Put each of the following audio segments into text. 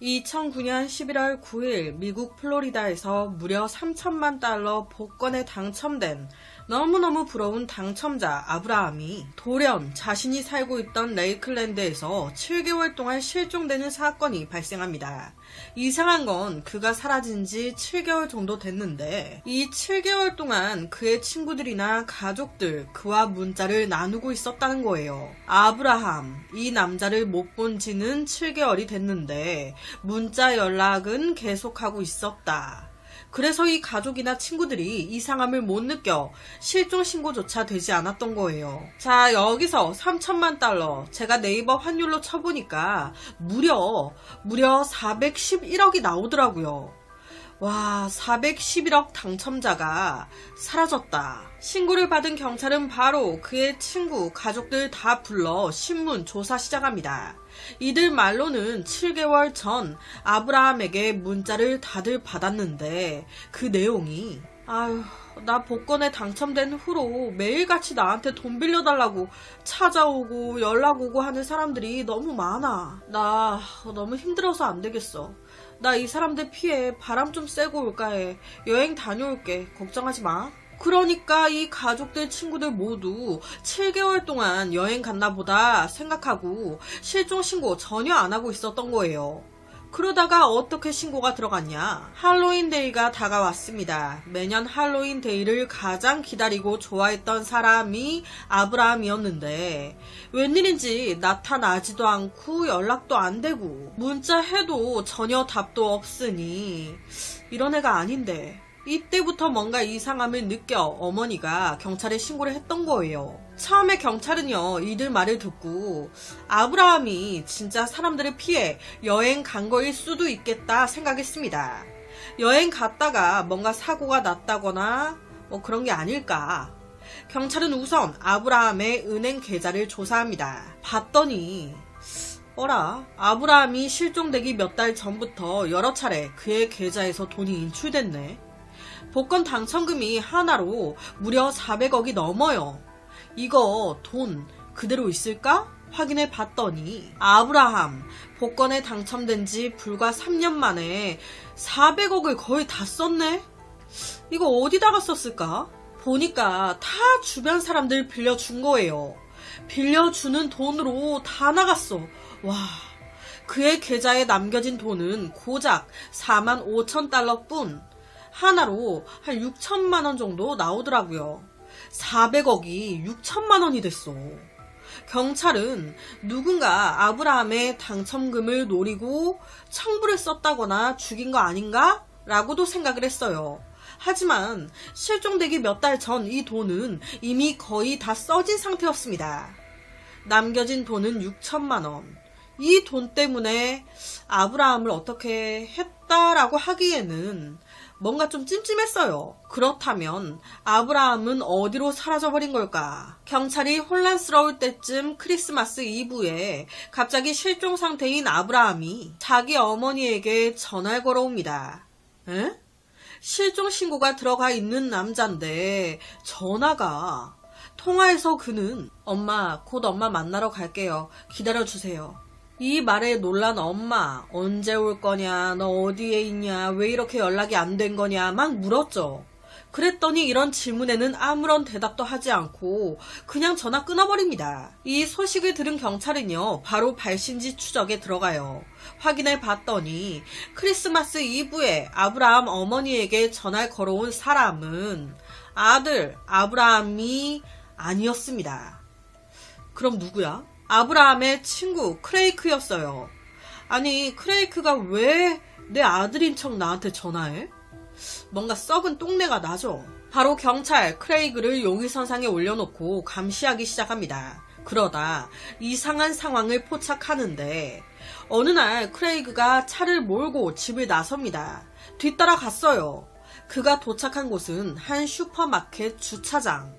2009년 11월 9일 미국 플로리다에서 무려 3천만 달러 복권에 당첨된 너무너무 부러운 당첨자 아브라함이 돌연 자신이 살고 있던 레이클랜드에서 7개월 동안 실종되는 사건이 발생합니다. 이상한 건 그가 사라진 지 7개월 정도 됐는데 이 7개월 동안 그의 친구들이나 가족들 그와 문자를 나누고 있었다는 거예요. 아브라함, 이 남자를 못 본 지는 7개월이 됐는데 문자 연락은 계속하고 있었다. 그래서 이 가족이나 친구들이 이상함을 못 느껴 실종 신고조차 되지 않았던 거예요. 자, 여기서 3천만 달러 제가 네이버 환율로 쳐보니까 무려 411억이 나오더라고요. 와, 411억 당첨자가 사라졌다. 신고를 받은 경찰은 바로 그의 친구, 가족들 다 불러 신문 조사 시작합니다. 이들 말로는 7개월 전 아브라함에게 문자를 다들 받았는데 그 내용이 아유, 나 복권에 당첨된 후로 매일같이 나한테 돈 빌려달라고 찾아오고 연락 오고 하는 사람들이 너무 많아. 나 너무 힘들어서 안 되겠어. 나 이 사람들 피해 바람 좀 쐬고 올까 해. 여행 다녀올게. 걱정하지 마. 그러니까 이 가족들, 친구들 모두 7개월 동안 여행 갔나 보다 생각하고 실종 신고 전혀 안 하고 있었던 거예요. 그러다가 어떻게 신고가 들어갔냐? 할로윈데이가 다가왔습니다. 매년 할로윈데이를 가장 기다리고 좋아했던 사람이 아브라함이었는데 웬일인지 나타나지도 않고 연락도 안 되고 문자해도 전혀 답도 없으니 이런 애가 아닌데 이때부터 뭔가 이상함을 느껴 어머니가 경찰에 신고를 했던 거예요. 처음에 경찰은요, 이들 말을 듣고 아브라함이 진짜 사람들을 피해 여행 간 거일 수도 있겠다 생각했습니다. 여행 갔다가 뭔가 사고가 났다거나 뭐 그런 게 아닐까. 경찰은 우선 아브라함의 은행 계좌를 조사합니다. 봤더니 어라, 아브라함이 실종되기 몇 달 전부터 여러 차례 그의 계좌에서 돈이 인출됐네. 복권 당첨금이 하나로 무려 400억이 넘어요. 이거 돈 그대로 있을까? 확인해 봤더니 아브라함 복권에 당첨된 지 불과 3년 만에 400억을 거의 다 썼네? 이거 어디다가 썼을까? 보니까 다 주변 사람들 빌려준 거예요. 빌려주는 돈으로 다 나갔어. 와, 그의 계좌에 남겨진 돈은 고작 4만 5천 달러뿐. 하나로 한 6천만 원 정도 나오더라고요. 400억이 6천만 원이 됐어. 경찰은 누군가 아브라함의 당첨금을 노리고 청부를 썼다거나 죽인 거 아닌가? 라고도 생각을 했어요. 하지만 실종되기 몇 달 전 이 돈은 이미 거의 다 써진 상태였습니다. 남겨진 돈은 6천만 원. 이 돈 때문에 아브라함을 어떻게 했다라고 하기에는 뭔가 좀 찜찜했어요. 그렇다면 아브라함은 어디로 사라져버린 걸까? 경찰이 혼란스러울 때쯤 크리스마스 이브에 갑자기 실종 상태인 아브라함이 자기 어머니에게 전화를 걸어옵니다. 에? 실종 신고가 들어가 있는 남잔데 전화가. 통화에서 그는 엄마, 곧 엄마 만나러 갈게요. 기다려주세요. 이 말에 놀란 엄마, 언제 올 거냐, 너 어디에 있냐, 왜 이렇게 연락이 안 된 거냐 막 물었죠. 그랬더니 이런 질문에는 아무런 대답도 하지 않고 그냥 전화 끊어버립니다. 이 소식을 들은 경찰은요, 바로 발신지 추적에 들어가요. 확인해 봤더니 크리스마스 이브에 아브라함 어머니에게 전화를 걸어온 사람은 아들 아브라함이 아니었습니다. 그럼 누구야? 아브라함의 친구 크레이크였어요. 아니, 크레이크가 왜 내 아들인 척 나한테 전화해? 뭔가 썩은 똥내가 나죠. 바로 경찰 크레이그를 용의선상에 올려놓고 감시하기 시작합니다. 그러다 이상한 상황을 포착하는데 어느 날 크레이그가 차를 몰고 집을 나섭니다. 뒤따라 갔어요. 그가 도착한 곳은 한 슈퍼마켓 주차장.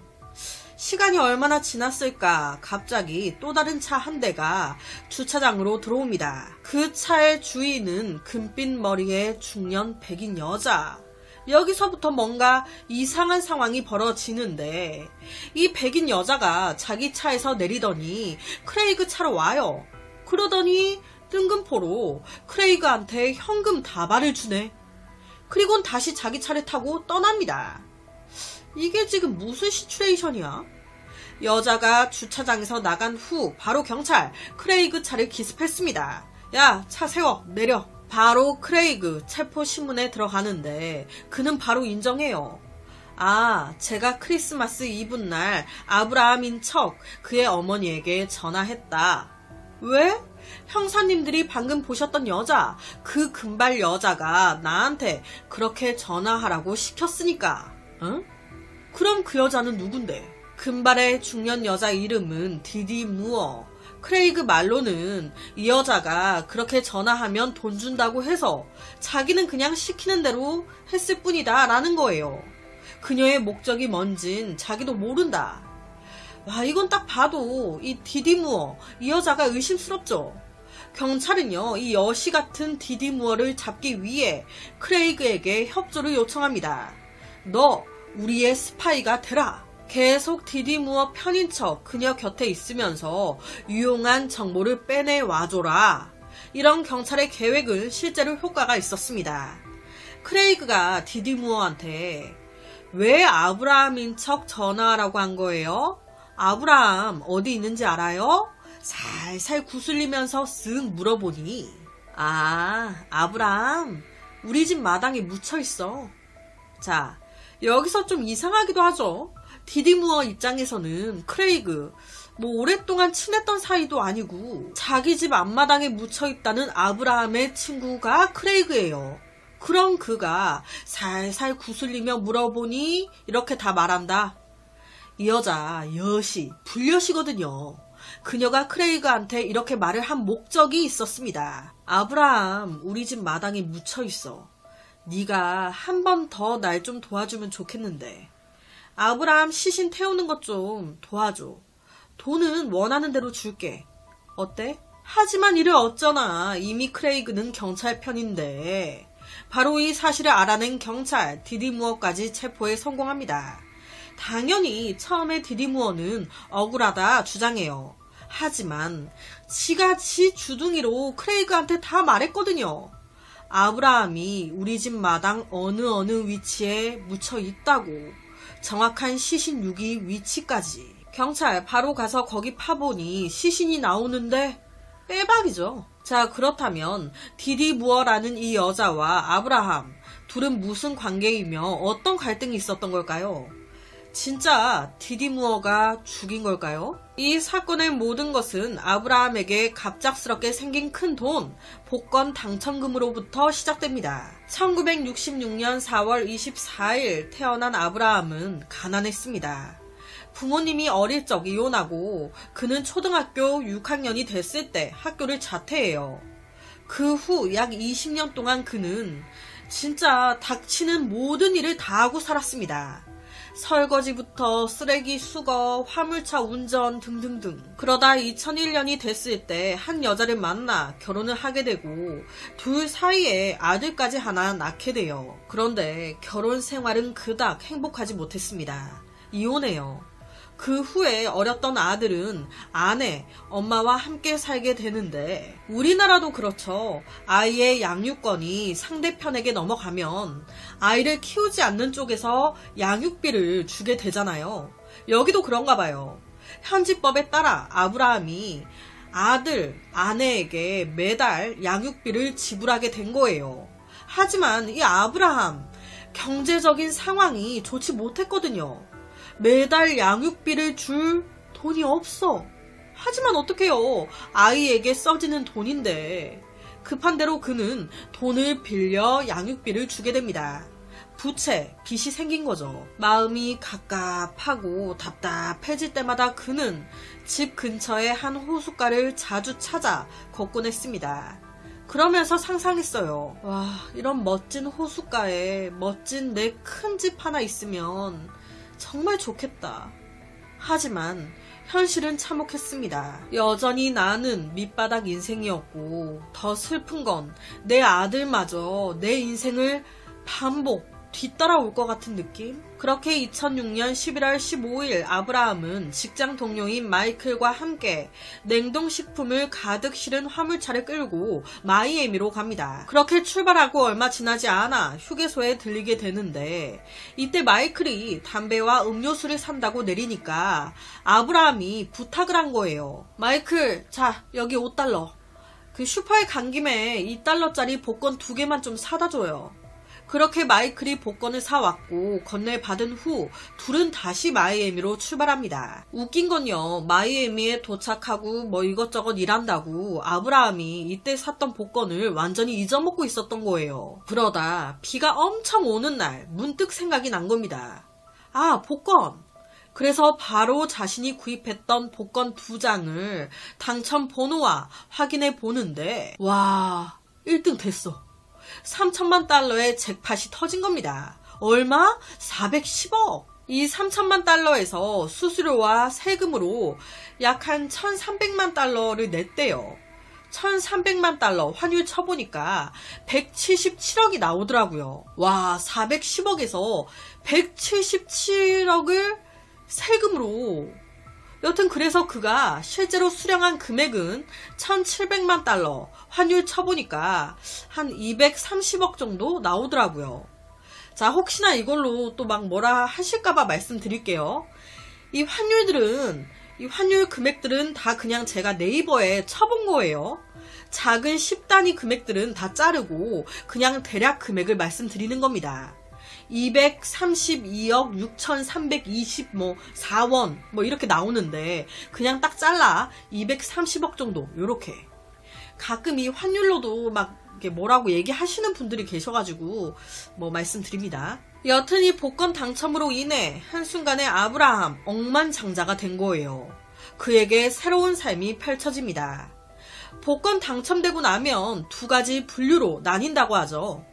시간이 얼마나 지났을까 갑자기 또 다른 차 한 대가 주차장으로 들어옵니다. 그 차의 주인은 금빛 머리의 중년 백인 여자. 여기서부터 뭔가 이상한 상황이 벌어지는데 이 백인 여자가 자기 차에서 내리더니 크레이그 차로 와요. 그러더니 뜬금포로 크레이그한테 현금 다발을 주네. 그리곤 다시 자기 차를 타고 떠납니다. 이게 지금 무슨 시츄에이션이야? 여자가 주차장에서 나간 후 바로 경찰 크레이그 차를 기습했습니다. 야, 차 세워, 내려. 바로 크레이그 체포신문에 들어가는데 그는 바로 인정해요. 아, 제가 크리스마스 이브날 아브라함인 척 그의 어머니에게 전화했다. 왜? 형사님들이 방금 보셨던 여자, 그 금발 여자가 나한테 그렇게 전화하라고 시켰으니까. 응? 그럼 그 여자는 누군데? 금발의 중년 여자 이름은 디디 무어. 크레이그 말로는 이 여자가 그렇게 전화하면 돈 준다고 해서 자기는 그냥 시키는 대로 했을 뿐이다 라는 거예요. 그녀의 목적이 뭔진 자기도 모른다. 와, 이건 딱 봐도 이 디디 무어, 이 여자가 의심스럽죠. 경찰은요, 이 여시 같은 디디 무어를 잡기 위해 크레이그에게 협조를 요청합니다. 너 우리의 스파이가 되라. 계속 디디 무어 편인 척 그녀 곁에 있으면서 유용한 정보를 빼내와줘라. 이런 경찰의 계획은 실제로 효과가 있었습니다. 크레이그가 디디 무어한테 왜 아브라함인 척 전화하라고 한 거예요? 아브라함 어디 있는지 알아요? 살살 구슬리면서 쓱 물어보니 아, 아브라함 우리 집 마당에 묻혀있어. 자, 여기서 좀 이상하기도 하죠. 디디 무어 입장에서는 크레이그 오랫동안 친했던 사이도 아니고 자기 집 앞마당에 묻혀있다는 아브라함의 친구가 크레이그예요. 그럼 그가 살살 구슬리며 물어보니 이렇게 다 말한다. 이 여자 여시, 불여시거든요. 그녀가 크레이그한테 이렇게 말을 한 목적이 있었습니다. 아브라함 우리 집 마당에 묻혀있어. 네가 한 번 더 날 좀 도와주면 좋겠는데. 아브라함 시신 태우는 것 좀 도와줘. 돈은 원하는 대로 줄게. 어때? 하지만 이를 어쩌나 이미 크레이그는 경찰 편인데. 바로 이 사실을 알아낸 경찰 디디 무어까지 체포에 성공합니다. 당연히 처음에 디디 무어는 억울하다 주장해요. 하지만 지가 지 주둥이로 크레이그한테 다 말했거든요. 아브라함이 우리 집 마당 어느 위치에 묻혀 있다고. 정확한 시신 유기 위치까지. 경찰 바로 가서 거기 파보니 시신이 나오는데 빼박이죠. 자, 그렇다면 디디 무어라는 이 여자와 아브라함 둘은 무슨 관계이며 어떤 갈등이 있었던 걸까요? 진짜 디디 무어가 죽인 걸까요? 이 사건의 모든 것은 아브라함에게 갑작스럽게 생긴 큰 돈, 복권 당첨금으로부터 시작됩니다. 1966년 4월 24일 태어난 아브라함은 가난했습니다. 부모님이 어릴 적 이혼하고 그는 초등학교 6학년이 됐을 때 학교를 자퇴해요. 그 후 약 20년 동안 그는 진짜 닥치는 모든 일을 다 하고 살았습니다. 설거지부터 쓰레기 수거, 화물차 운전 등등등. 그러다 2001년이 됐을 때 한 여자를 만나 결혼을 하게 되고 둘 사이에 아들까지 하나 낳게 돼요. 그런데 결혼 생활은 그닥 행복하지 못했습니다. 이혼해요. 그 후에 어렸던 아들은 아내, 엄마와 함께 살게 되는데 우리나라도 그렇죠. 아이의 양육권이 상대편에게 넘어가면 아이를 키우지 않는 쪽에서 양육비를 주게 되잖아요. 여기도 그런가 봐요. 현지법에 따라 아브라함이 아들, 아내에게 매달 양육비를 지불하게 된 거예요. 하지만 이 아브라함, 경제적인 상황이 좋지 못했거든요. 매달 양육비를 줄 돈이 없어. 하지만 어떡해요. 아이에게 써지는 돈인데. 급한 대로 그는 돈을 빌려 양육비를 주게 됩니다. 부채, 빚이 생긴 거죠. 마음이 갑갑하고 답답해질 때마다 그는 집 근처의 한 호숫가를 자주 찾아 걷곤 했습니다. 그러면서 상상했어요. 와, 이런 멋진 호숫가에 멋진 내 큰 집 하나 있으면 정말 좋겠다. 하지만 현실은 참혹했습니다. 여전히 나는 밑바닥 인생이었고 더 슬픈 건 내 아들마저 내 인생을 반복 뒤따라올 것 같은 느낌? 그렇게 2006년 11월 15일 아브라함은 직장 동료인 마이클과 함께 냉동식품을 가득 실은 화물차를 끌고 마이애미로 갑니다. 그렇게 출발하고 얼마 지나지 않아 휴게소에 들리게 되는데 이때 마이클이 담배와 음료수를 산다고 내리니까 아브라함이 부탁을 한 거예요. 마이클, 자, 여기 $5. 그 슈퍼에 간 김에 $2짜리 복권 2개만 좀 사다 줘요. 그렇게 마이클이 복권을 사왔고 건네받은 후 둘은 다시 마이애미로 출발합니다. 웃긴 건요, 마이애미에 도착하고 뭐 이것저것 일한다고 아브라함이 이때 샀던 복권을 완전히 잊어먹고 있었던 거예요. 그러다 비가 엄청 오는 날 문득 생각이 난 겁니다. 아, 복권! 그래서 바로 자신이 구입했던 복권 2장을 당첨 번호와 확인해 보는데 와, 1등 됐어. 3천만 달러의 잭팟이 터진 겁니다. 얼마? 410억. 이 3천만 달러에서 수수료와 세금으로 약 한 1,300만 달러를 냈대요. 1,300만 달러 환율 쳐보니까 177억이 나오더라고요. 와, 410억에서 177억을 세금으로. 여튼 그래서 그가 실제로 수령한 금액은 1,700만 달러, 환율 쳐보니까 한 230억 정도 나오더라고요. 자, 혹시나 이걸로 또 막 뭐라 하실까봐 말씀드릴게요. 이 환율 금액들은 다 그냥 제가 네이버에 쳐본 거예요. 작은 10단위 금액들은 다 자르고 그냥 대략 금액을 말씀드리는 겁니다. 232억 6,324원 뭐 이렇게 나오는데 그냥 딱 잘라 230억 정도 요렇게. 가끔 이 환율로도 막 이렇게 뭐라고 얘기하시는 분들이 계셔가지고 뭐 말씀드립니다. 여튼 이 복권 당첨으로 인해 한순간에 아브라함 억만장자가 된 거예요. 그에게 새로운 삶이 펼쳐집니다. 복권 당첨되고 나면 2가지 분류로 나뉜다고 하죠.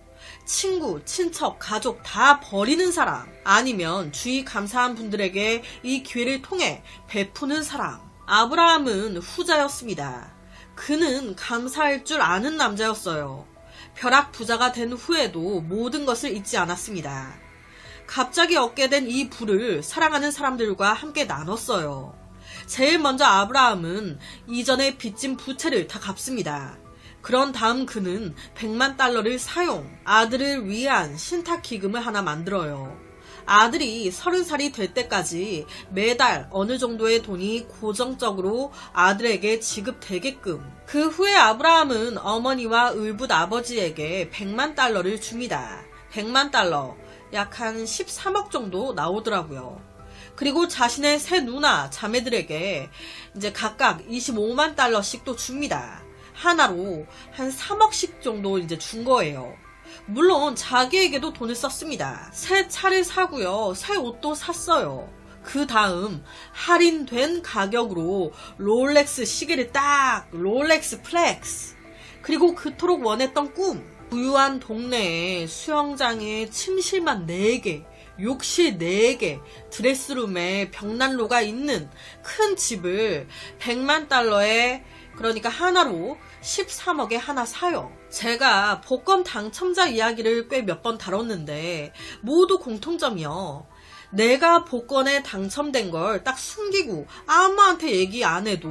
친구, 친척, 가족 다 버리는 사람, 아니면 주위 감사한 분들에게 이 기회를 통해 베푸는 사람. 아브라함은 후자였습니다. 그는 감사할 줄 아는 남자였어요. 벼락 부자가 된 후에도 모든 것을 잊지 않았습니다. 갑자기 얻게 된 이 부를 사랑하는 사람들과 함께 나눴어요. 제일 먼저 아브라함은 이전에 빚진 부채를 다 갚습니다. 그런 다음 그는 100만 달러를 사용, 아들을 위한 신탁기금을 하나 만들어요. 아들이 30살이 될 때까지 매달 어느 정도의 돈이 고정적으로 아들에게 지급되게끔. 그 후에 아브라함은 어머니와 울붓 아버지에게 100만 달러를 줍니다. 100만 달러, 약 한 13억 정도 나오더라고요. 그리고 자신의 세 누나, 자매들에게 이제 각각 25만 달러씩 또 줍니다. 하나로 한 3억씩 정도 이제 준 거예요. 물론 자기에게도 돈을 썼습니다. 새 차를 사고요. 새 옷도 샀어요. 그 다음 할인된 가격으로 롤렉스 시계를 딱, 롤렉스 플렉스. 그리고 그토록 원했던 꿈. 부유한 동네에 수영장에 침실만 4개, 욕실 4개, 드레스룸에 벽난로가 있는 큰 집을 100만 달러에, 그러니까 하나로 13억에 하나 사요. 제가 복권 당첨자 이야기를 꽤 몇 번 다뤘는데 모두 공통점이요. 내가 복권에 당첨된 걸 딱 숨기고 아무한테 얘기 안 해도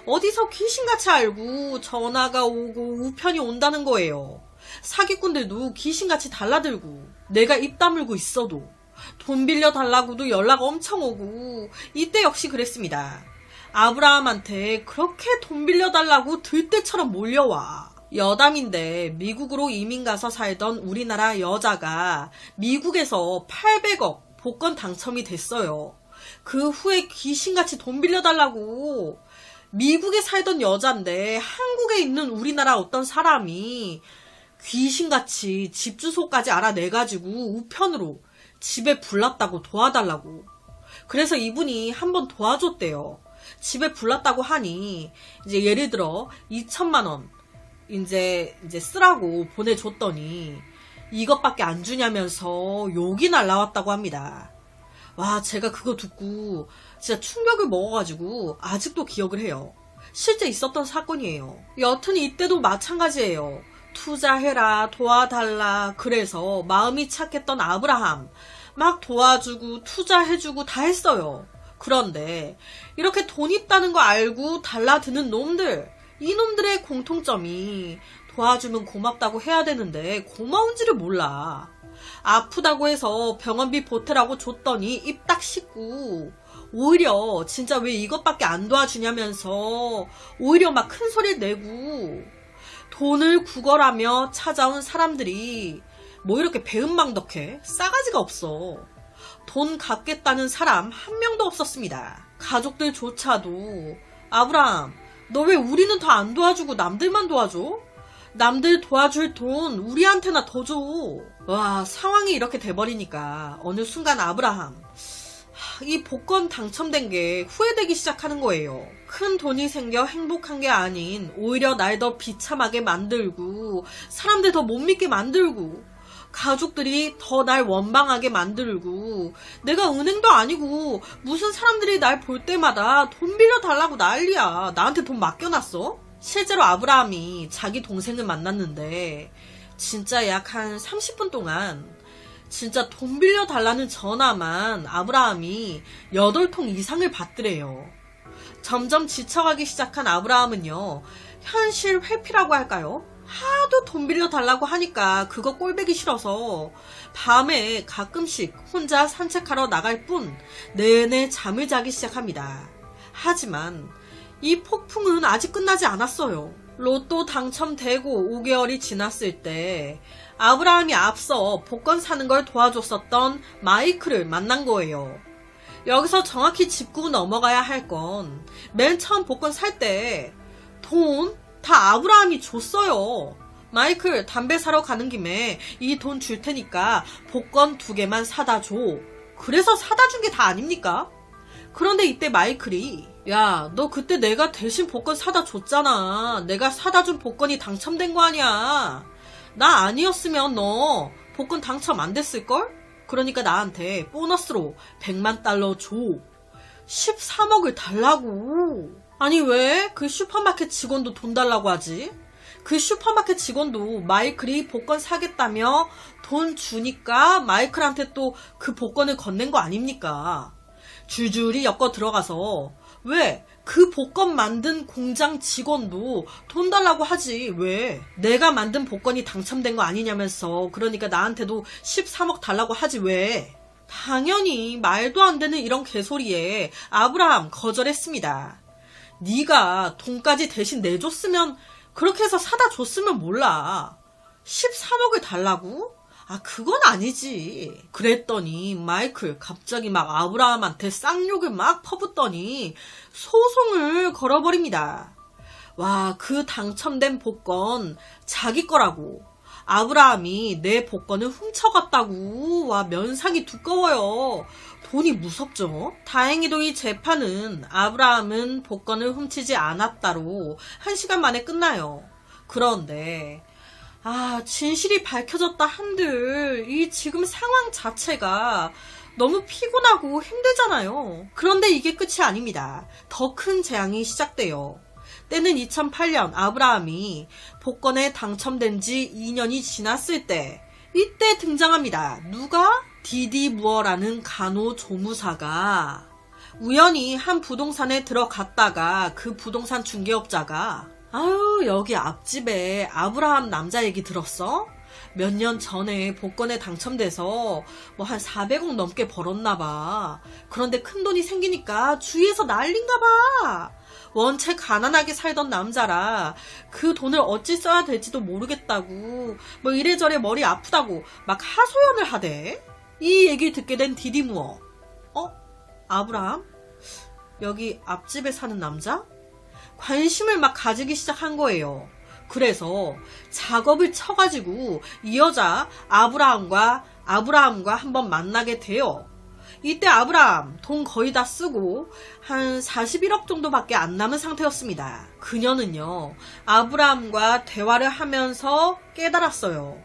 어디서 귀신같이 알고 전화가 오고 우편이 온다는 거예요. 사기꾼들도 귀신같이 달라들고 내가 입 다물고 있어도 돈 빌려달라고도 연락 엄청 오고 이때 역시 그랬습니다. 아브라함한테 그렇게 돈 빌려달라고 들떼처럼 몰려와. 여담인데 미국으로 이민 가서 살던 우리나라 여자가 미국에서 800억 복권 당첨이 됐어요. 그 후에 귀신같이 돈 빌려달라고. 미국에 살던 여잔데 한국에 있는 우리나라 어떤 사람이 귀신같이 집 주소까지 알아내가지고 우편으로 집에 불났다고 도와달라고. 그래서 이분이 한번 도와줬대요. 집에 불났다고 하니 이제 예를 들어 2천만 원 이제 쓰라고 보내줬더니 이것밖에 안 주냐면서 욕이 날라왔다고 합니다. 와, 제가 그거 듣고 진짜 충격을 먹어가지고 아직도 기억을 해요. 실제 있었던 사건이에요. 여튼 이때도 마찬가지예요. 투자해라, 도와달라. 그래서 마음이 착했던 아브라함. 막 도와주고 투자해주고 다 했어요. 그런데 이렇게 돈 있다는 거 알고 달라드는 놈들. 이 놈들의 공통점이 도와주면 고맙다고 해야 되는데 고마운지를 몰라. 아프다고 해서 병원비 보태라고 줬더니 입 딱 씻고 오히려 진짜 왜 이것밖에 안 도와주냐면서 오히려 막 큰 소리를 내고 돈을 구걸하며 찾아온 사람들이 뭐 이렇게 배은망덕해? 싸가지가 없어. 돈 갚겠다는 사람 한 명도 없었습니다. 가족들조차도 아브라함 너 왜 우리는 더 안 도와주고 남들만 도와줘? 남들 도와줄 돈 우리한테나 더 줘. 와, 상황이 이렇게 돼버리니까 어느 순간 아브라함 이 복권 당첨된 게 후회되기 시작하는 거예요. 큰 돈이 생겨 행복한 게 아닌 오히려 날 더 비참하게 만들고 사람들 더 못 믿게 만들고 가족들이 더 날 원망하게 만들고 내가 은행도 아니고 무슨 사람들이 날 볼 때마다 돈 빌려달라고 난리야. 나한테 돈 맡겨놨어? 실제로 아브라함이 자기 동생을 만났는데 진짜 약 한 30분 동안 진짜 돈 빌려달라는 전화만 아브라함이 8통 이상을 받더래요. 점점 지쳐가기 시작한 아브라함은요. 현실 회피라고 할까요? 하도 돈 빌려달라고 하니까 그거 꼴보기 싫어서 밤에 가끔씩 혼자 산책하러 나갈 뿐 내내 잠을 자기 시작합니다. 하지만 이 폭풍은 아직 끝나지 않았어요. 로또 당첨되고 5개월이 지났을 때 아브라함이 앞서 복권 사는 걸 도와줬었던 마이클을 만난 거예요. 여기서 정확히 짚고 넘어가야 할 건 맨 처음 복권 살 때 돈 다 아브라함이 줬어요. 마이클 담배 사러 가는 김에 이 돈 줄 테니까 복권 2개만 사다 줘. 그래서 사다 준 게 다 아닙니까? 그런데 이때 마이클이 야, 너 그때 내가 대신 복권 사다 줬잖아. 내가 사다 준 복권이 당첨된 거 아니야. 나 아니었으면 너 복권 당첨 안 됐을걸? 그러니까 나한테 보너스로 100만 달러 줘. 13억을 달라고. 아니 왜 그 슈퍼마켓 직원도 돈 달라고 하지? 그 슈퍼마켓 직원도 마이클이 복권 사겠다며 돈 주니까 마이클한테 또 그 복권을 건넨 거 아닙니까? 줄줄이 엮어 들어가서 왜 그 복권 만든 공장 직원도 돈 달라고 하지? 왜? 내가 만든 복권이 당첨된 거 아니냐면서 그러니까 나한테도 13억 달라고 하지 왜? 당연히 말도 안 되는 이런 개소리에 아브라함 거절했습니다. 네가 돈까지 대신 내줬으면 그렇게 해서 사다 줬으면 몰라. 13억을 달라고? 아, 그건 아니지. 그랬더니 마이클 갑자기 막 아브라함한테 쌍욕을 막 퍼붓더니 소송을 걸어버립니다. 와, 그 당첨된 복권 자기 거라고. 아브라함이 내 복권을 훔쳐갔다고. 와, 면상이 두꺼워요. 돈이 무섭죠? 다행히도 이 재판은 아브라함은 복권을 훔치지 않았다로 1시간 만에 끝나요. 그런데 진실이 밝혀졌다 한들 이 지금 상황 자체가 너무 피곤하고 힘들잖아요. 그런데 이게 끝이 아닙니다. 더 큰 재앙이 시작돼요. 때는 2008년 아브라함이 복권에 당첨된 지 2년이 지났을 때 이때 등장합니다. 누가? 디디 무어라는 간호조무사가 우연히 한 부동산에 들어갔다가 그 부동산 중개업자가 아유, 여기 앞집에 아브라함 남자 얘기 들었어? 몇 년 전에 복권에 당첨돼서 뭐 한 400억 넘게 벌었나봐. 그런데 큰 돈이 생기니까 주위에서 난린가봐. 원체 가난하게 살던 남자라 그 돈을 어찌 써야 될지도 모르겠다고 뭐 이래저래 머리 아프다고 막 하소연을 하대. 이 얘기를 듣게 된 디디무어. 아브라함? 여기 앞집에 사는 남자? 관심을 막 가지기 시작한 거예요. 그래서 작업을 쳐가지고 이 여자 아브라함과 한번 만나게 돼요. 이때 아브라함 돈 거의 다 쓰고 한 41억 정도밖에 안 남은 상태였습니다. 그녀는요 아브라함과 대화를 하면서 깨달았어요.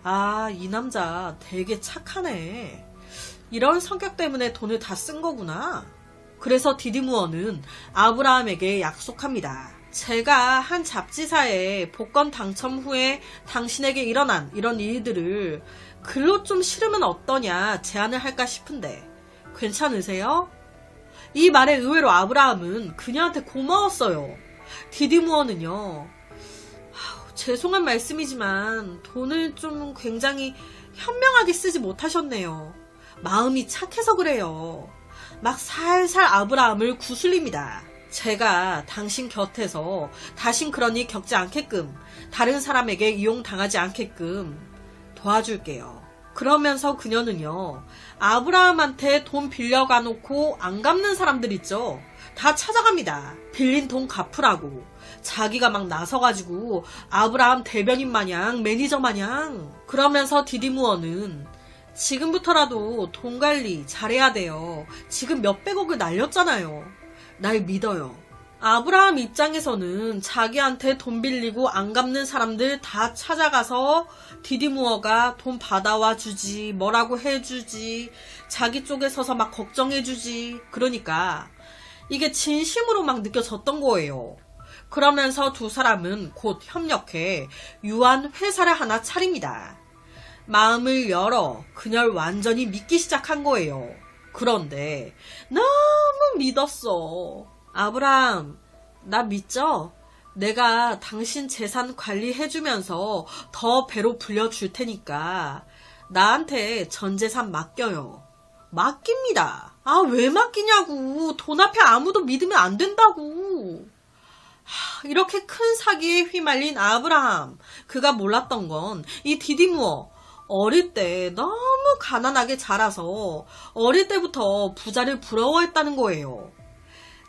아, 이 남자 되게 착하네. 이런 성격 때문에 돈을 다 쓴 거구나. 그래서 디디무어는 아브라함에게 약속합니다. 제가 한 잡지사에 복권 당첨 후에 당신에게 일어난 이런 일들을 글로 좀 실으면 어떠냐 제안을 할까 싶은데 괜찮으세요? 이 말에 의외로 아브라함은 그녀한테 고마웠어요. 디디무어는요. 죄송한 말씀이지만 돈을 좀 굉장히 현명하게 쓰지 못하셨네요. 마음이 착해서 그래요. 막 살살 아브라함을 구슬립니다. 제가 당신 곁에서 다신 그런 일 겪지 않게끔, 다른 사람에게 이용당하지 않게끔 도와줄게요. 그러면서 그녀는요, 아브라함한테 돈 빌려가 놓고 안 갚는 사람들 있죠? 다 찾아갑니다. 빌린 돈 갚으라고. 자기가 막 나서가지고 아브라함 대변인 마냥, 매니저 마냥. 그러면서 디디무어는 지금부터라도 돈 관리 잘해야 돼요. 지금 몇백억을 날렸잖아요. 날 믿어요. 아브라함 입장에서는 자기한테 돈 빌리고 안 갚는 사람들 다 찾아가서 디디무어가 돈 받아와 주지, 뭐라고 해주지, 자기 쪽에 서서 막 걱정해주지. 그러니까 이게 진심으로 막 느껴졌던 거예요. 그러면서 두 사람은 곧 협력해 유한 회사를 하나 차립니다. 마음을 열어 그녀를 완전히 믿기 시작한 거예요. 그런데 너무 믿었어. 아브라함, 나 믿죠? 내가 당신 재산 관리해주면서 더 배로 불려줄 테니까 나한테 전 재산 맡겨요. 맡깁니다. 아, 왜 맡기냐고. 돈 앞에 아무도 믿으면 안 된다고. 이렇게 큰 사기에 휘말린 아브라함. 그가 몰랐던 건 이 디디무어. 어릴 때 너무 가난하게 자라서 어릴 때부터 부자를 부러워했다는 거예요.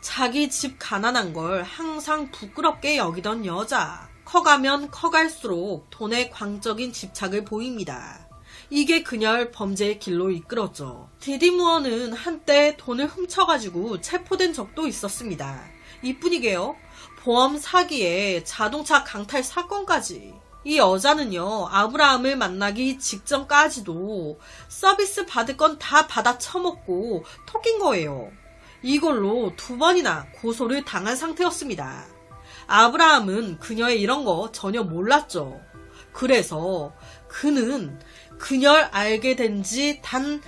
자기 집 가난한 걸 항상 부끄럽게 여기던 여자. 커가면 커갈수록 돈에 광적인 집착을 보입니다. 이게 그녀를 범죄의 길로 이끌었죠. 디디무어는 한때 돈을 훔쳐가지고 체포된 적도 있었습니다. 이뿐이게요. 보험 사기에 자동차 강탈 사건까지. 이 여자는요, 아브라함을 만나기 직전까지도 서비스 받을 건 다 받아 처먹고 토낀 거예요. 이걸로 2번이나 고소를 당한 상태였습니다. 아브라함은 그녀의 이런 거 전혀 몰랐죠. 그래서 그는 그녀를 알게 된 지 단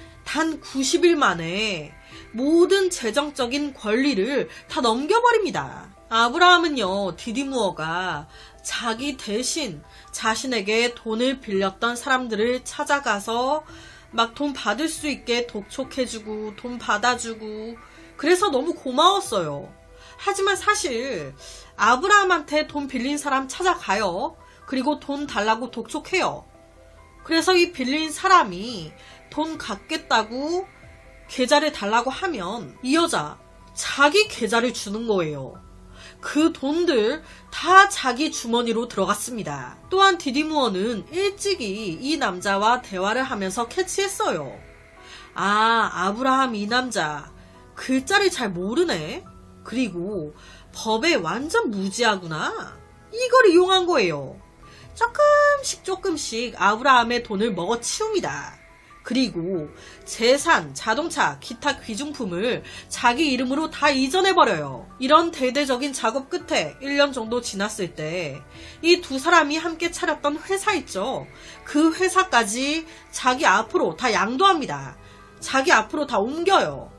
90일 만에 모든 재정적인 권리를 다 넘겨버립니다. 아브라함은요, 디디무어가 자기 대신 자신에게 돈을 빌렸던 사람들을 찾아가서 막 돈 받을 수 있게 독촉해주고 돈 받아주고 그래서 너무 고마웠어요. 하지만 사실 아브라함한테 돈 빌린 사람 찾아가요. 그리고 돈 달라고 독촉해요. 그래서 이 빌린 사람이 돈 갚겠다고 계좌를 달라고 하면 이 여자 자기 계좌를 주는 거예요. 그 돈들 다 자기 주머니로 들어갔습니다. 또한 디디무어는 일찍이 이 남자와 대화를 하면서 캐치했어요. 아, 아브라함 이 남자 글자를 잘 모르네. 그리고 법에 완전 무지하구나. 이걸 이용한 거예요. 조금씩 아브라함의 돈을 먹어치웁니다. 그리고 재산, 자동차, 기타 귀중품을 자기 이름으로 다 이전해버려요. 이런 대대적인 작업 끝에 1년 정도 지났을 때 이 두 사람이 함께 차렸던 회사 있죠. 그 회사까지 자기 앞으로 다 양도합니다. 자기 앞으로 다 옮겨요.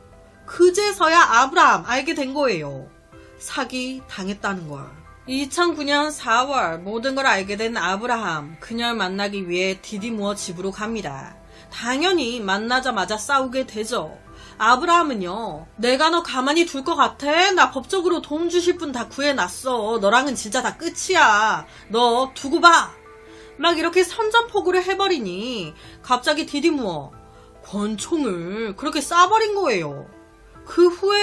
그제서야 아브라함 알게 된 거예요. 사기 당했다는 걸. 2009년 4월 모든 걸 알게 된 아브라함. 그녀를 만나기 위해 디디무어 집으로 갑니다. 당연히 만나자마자 싸우게 되죠. 아브라함은요, 내가 너 가만히 둘 것 같아? 나 법적으로 돈 주실 분 다 구해놨어. 너랑은 진짜 다 끝이야. 너 두고 봐. 막 이렇게 선전포고를 해버리니 갑자기 디디무어 권총을 그렇게 쏴버린 거예요. 그 후에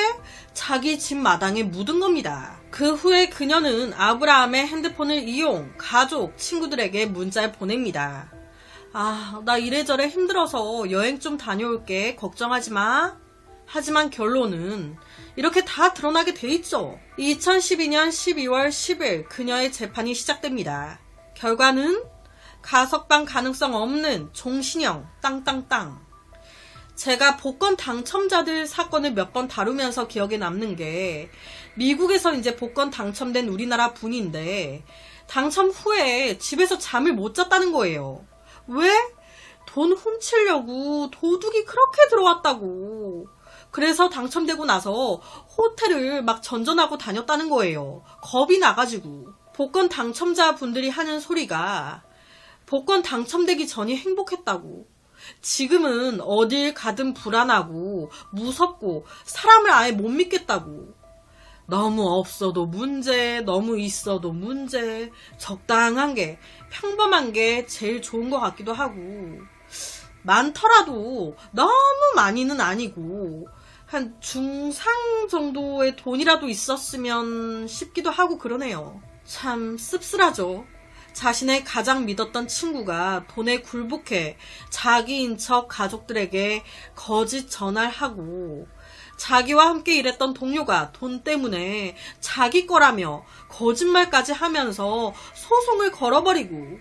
자기 집 마당에 묻은 겁니다. 그 후에 그녀는 아브라함의 핸드폰을 이용 가족, 친구들에게 문자를 보냅니다. 아, 나 이래저래 힘들어서 여행 좀 다녀올게. 걱정하지 마. 하지만 결론은 이렇게 다 드러나게 돼 있죠. 2012년 12월 10일 그녀의 재판이 시작됩니다. 결과는 가석방 가능성 없는 종신형 땅땅땅. 제가 복권 당첨자들 사건을 몇 번 다루면서 기억에 남는 게 미국에서 이제 복권 당첨된 우리나라 분인데 당첨 후에 집에서 잠을 못 잤다는 거예요. 왜? 돈 훔치려고 도둑이 그렇게 들어왔다고. 그래서 당첨되고 나서 호텔을 막 전전하고 다녔다는 거예요. 겁이 나가지고. 복권 당첨자 분들이 하는 소리가 복권 당첨되기 전이 행복했다고. 지금은 어딜 가든 불안하고 무섭고 사람을 아예 못 믿겠다고. 너무 없어도 문제, 너무 있어도 문제, 적당한 게, 평범한 게 제일 좋은 것 같기도 하고, 많더라도 너무 많이는 아니고 한 중상 정도의 돈이라도 있었으면 싶기도 하고 그러네요. 참 씁쓸하죠. 자신의 가장 믿었던 친구가 돈에 굴복해 자기인 척 가족들에게 거짓 전화를 하고, 자기와 함께 일했던 동료가 돈 때문에 자기 거라며 거짓말까지 하면서 소송을 걸어버리고,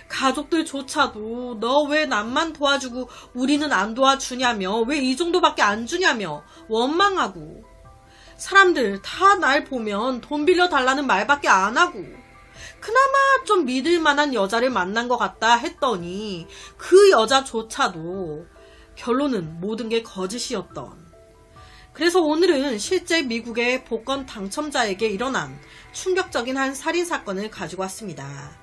가족들조차도 너 왜 남만 도와주고 우리는 안 도와주냐며, 왜 이 정도밖에 안 주냐며 원망하고, 사람들 다 날 보면 돈 빌려달라는 말밖에 안 하고, 그나마 좀 믿을 만한 여자를 만난 것 같다 했더니 그 여자조차도 결론은 모든 게 거짓이었던. 그래서 오늘은 실제 미국의 복권 당첨자에게 일어난 충격적인 한 살인사건을 가지고 왔습니다.